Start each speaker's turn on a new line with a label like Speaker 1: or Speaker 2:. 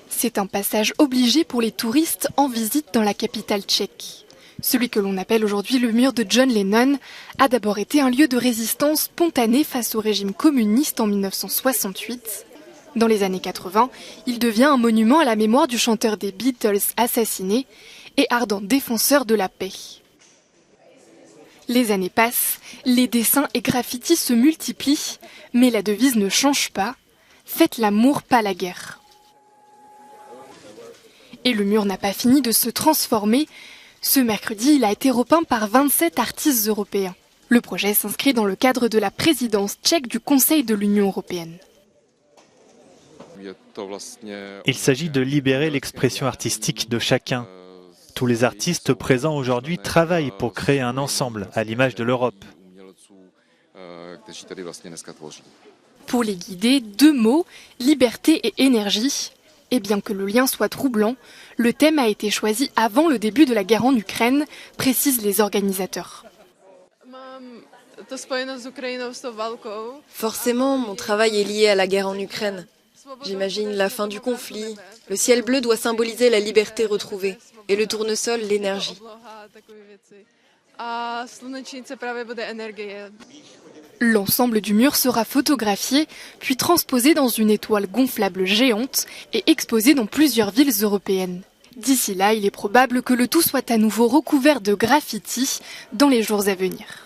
Speaker 1: C'est un passage obligé pour les touristes en visite dans la capitale tchèque. Celui que l'on appelle aujourd'hui le mur de John Lennon a d'abord été un lieu de résistance spontanée face au régime communiste en 1968. Dans les années 80, il devient un monument à la mémoire du chanteur des Beatles assassiné et ardent défenseur de la paix. Les années passent, les dessins et graffitis se multiplient, mais la devise ne change pas. Faites l'amour, pas la guerre. Et le mur n'a pas fini de se transformer. Ce mercredi, il a été repeint par 27 artistes européens. Le projet s'inscrit dans le cadre de la présidence tchèque du Conseil de l'Union européenne.
Speaker 2: Il s'agit de libérer l'expression artistique de chacun. Tous les artistes présents aujourd'hui travaillent pour créer un ensemble, à l'image de l'Europe.
Speaker 1: Pour les guider, 2 mots, liberté et énergie. Et bien que le lien soit troublant, le thème a été choisi avant le début de la guerre en Ukraine, précisent les organisateurs.
Speaker 3: Forcément, mon travail est lié à la guerre en Ukraine. J'imagine la fin du conflit. Le ciel bleu doit symboliser la liberté retrouvée et le tournesol, l'énergie.
Speaker 1: L'ensemble du mur sera photographié, puis transposé dans une étoile gonflable géante et exposé dans plusieurs villes européennes. D'ici là, il est probable que le tout soit à nouveau recouvert de graffitis dans les jours à venir.